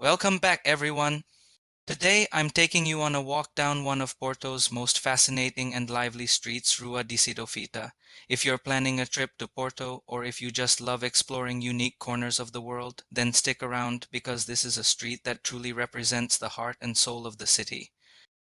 Welcome back, everyone. Today, I'm taking you on a walk down one of Porto's most fascinating and lively streets, Rua de Cedofeita. If you're planning a trip to Porto, or if you just love exploring unique corners of the world, then stick around because this is a street that truly represents the heart and soul of the city.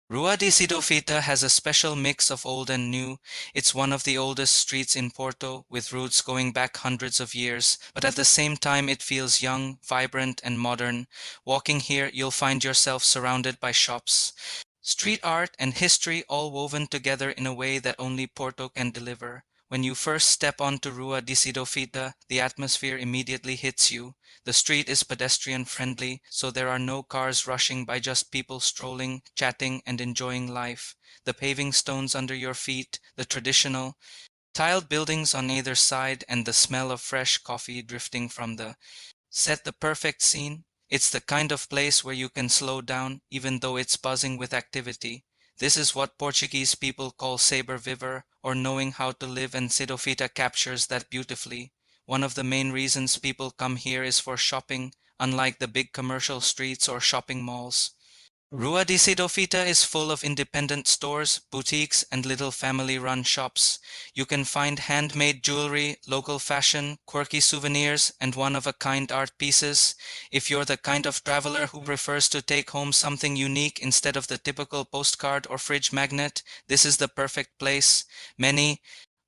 Rua de Cedofeita has a special mix of old and new. It's one of the oldest streets in Porto, with roots going back hundreds of years, but at the same time it feels young, vibrant, and modern. Walking here, you'll find yourself surrounded by shops, street art, and history all woven together in a way that only Porto can deliver. When you first step onto Rua de Cedofeita, the atmosphere immediately hits you. The street is pedestrian friendly, so there are no cars rushing by, just people strolling, chatting, and enjoying life. The paving stones under your feet, the traditional tiled buildings on either side, and the smell of fresh coffee drifting from the set the perfect scene. It's the kind of place where you can slow down, even though it's buzzing with activity. This is what Portuguese people call saber viver, or knowing how to live, and Cedofeita captures that beautifully. One of the main reasons people come here is for shopping, unlike the big commercial streets or shopping malls. Rua de Cedofeita is full of independent stores, boutiques, and little family-run shops. You can find handmade jewelry, local fashion, quirky souvenirs, and one-of-a-kind art pieces. If you're the kind of traveler who prefers to take home something unique instead of the typical postcard or fridge magnet, this is the perfect place. Many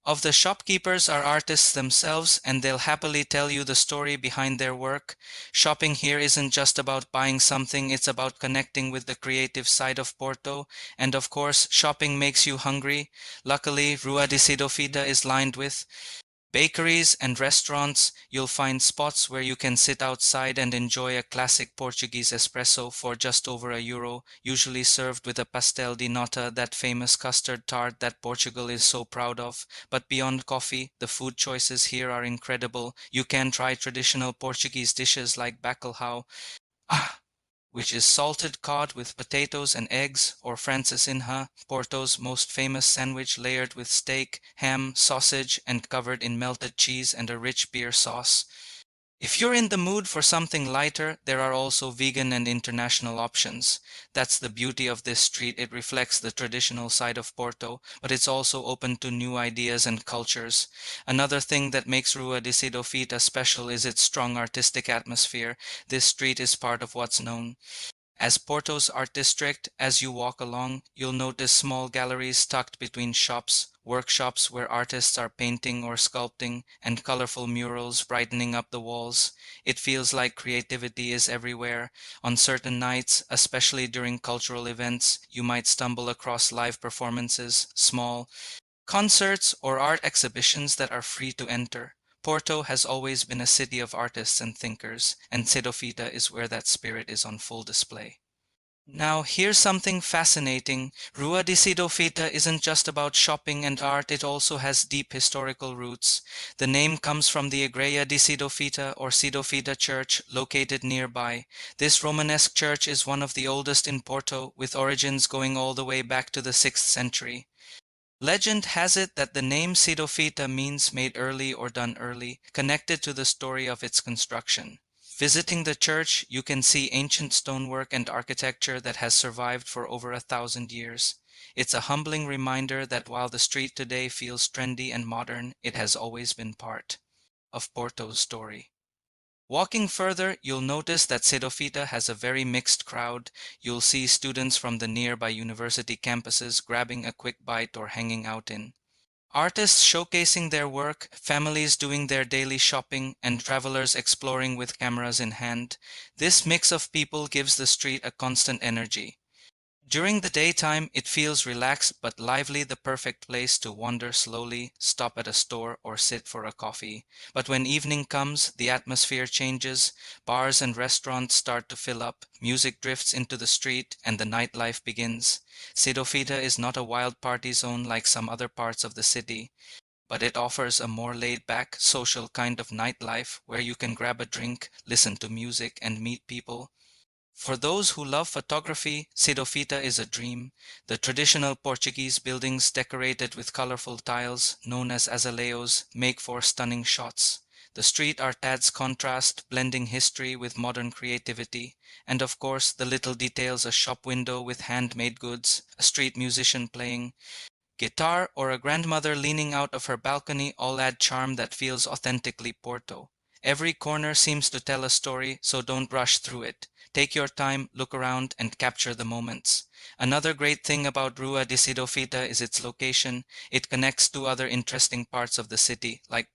of the shopkeepers are artists themselves, and they'll happily tell you the story behind their work. Shopping here isn't just about buying something, it's about connecting with the creative side of Porto. And of course, shopping makes you hungry. Luckily, Rua de Cedofeita is lined with bakeries and restaurants. You'll find spots where you can sit outside and enjoy a classic Portuguese espresso for just over €1, usually served with a pastel de nata, that famous custard tart that Portugal is so proud of. But beyond coffee, the food choices here are incredible. You can try traditional Portuguese dishes like bacalhau, which is salted cod with potatoes and eggs, or francesinha, Porto's most famous sandwich layered with steak, ham, sausage, and covered in melted cheese and a rich beer sauce. If you're in the mood for something lighter, there are also vegan and international options. That's the beauty of this street. It reflects the traditional side of Porto, but it's also open to new ideas and cultures. Another thing that makes Rua de Cedofeita special is its strong artistic atmosphere. This street is part of what's known as Porto's art district. As you walk along, you'll notice small galleries tucked between shops, workshops where artists are painting or sculpting, and colorful murals brightening up the walls. It feels like creativity is everywhere. On certain nights, especially during cultural events, you might stumble across live performances, small concerts, or art exhibitions that are free to enter. Porto has always been a city of artists and thinkers, and Cedofeita is where that spirit is on full display. Now, here's something fascinating. Rua de Cedofeita isn't just about shopping and art, it also has deep historical roots. The name comes from the Igreja de Cedofeita, or Cedofeita Church, located nearby. This Romanesque church is one of the oldest in Porto, with origins going all the way back to the 6th century. Legend has it that the name Cedofeita means made early or done early, connected to the story of its construction. Visiting the church, you can see ancient stonework and architecture that has survived for over 1,000 years. It's a humbling reminder that while the street today feels trendy and modern, it has always been part of Porto's story. Walking further, you'll notice that Cedofeita has a very mixed crowd. You'll see students from the nearby university campuses grabbing a quick bite or hanging out in artists showcasing their work, families doing their daily shopping, and travelers exploring with cameras in hand. This mix of people gives the street a constant energy. During the daytime, it feels relaxed but lively, the perfect place to wander slowly, stop at a store, or sit for a coffee. But when evening comes, the atmosphere changes. Bars and restaurants start to fill up, music drifts into the street, and the nightlife begins. Cedofeita is not a wild party zone like some other parts of the city, but it offers a more laid-back, social kind of nightlife where you can grab a drink, listen to music, and meet people. For those who love photography, Cedofeita is a dream. The traditional Portuguese buildings decorated with colorful tiles, known as azulejos, make for stunning shots. The street art adds contrast, blending history with modern creativity. And of course, the little details: a shop window with handmade goods, a street musician playing guitar, or a grandmother leaning out of her balcony all add charm that feels authentically Porto. Every corner seems to tell a story, so don't rush through it. Take your time, look around, and capture the moments. Another great thing about Rua de Cedofeita is its location. It connects to other interesting parts of the city, like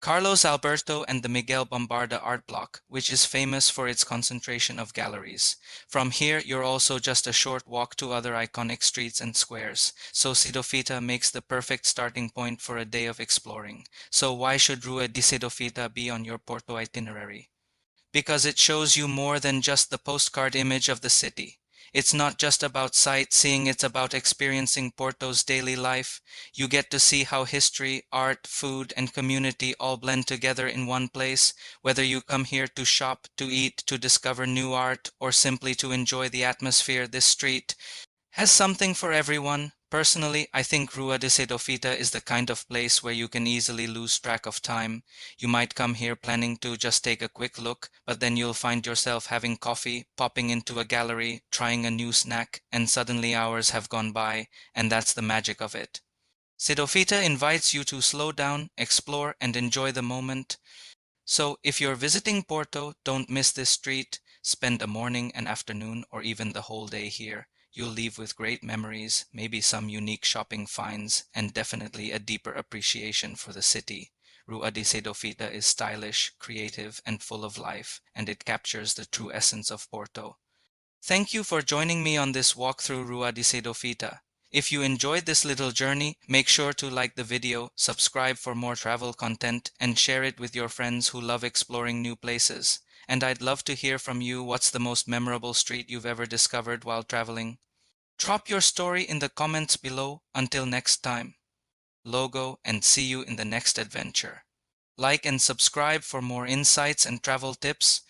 Carlos Alberto and the Miguel Bombarda art block, which is famous for its concentration of galleries. From here, you're also just a short walk to other iconic streets and squares, so Cedofeita makes the perfect starting point for a day of exploring. So why should Rua de Cedofeita be on your Porto itinerary? Because it shows you more than just the postcard image of the city. It's not just about sightseeing, it's about experiencing Porto's daily life. You get to see how history, art, food, and community all blend together in one place. Whether you come here to shop, to eat, to discover new art, or simply to enjoy the atmosphere, this street has something for everyone. Personally, I think Rua de Cedofeita is the kind of place where you can easily lose track of time. You might come here planning to just take a quick look, but then you'll find yourself having coffee, popping into a gallery, trying a new snack, and suddenly hours have gone by, and that's the magic of it. Cedofeita invites you to slow down, explore, and enjoy the moment. So if you're visiting Porto, don't miss this street. Spend a morning, an afternoon, or even the whole day here. You'll leave with great memories, maybe some unique shopping finds, and definitely a deeper appreciation for the city. Rua de Cedofeita is stylish, creative, and full of life, and it captures the true essence of Porto. Thank you for joining me on this walk through Rua de Cedofeita. If you enjoyed this little journey, make sure to like the video, subscribe for more travel content, and share it with your friends who love exploring new places. And I'd love to hear from you. What's the most memorable street you've ever discovered while traveling? Drop your story in the comments below. Until next time, logo, and see you in the next adventure. Like and subscribe for more insights and travel tips.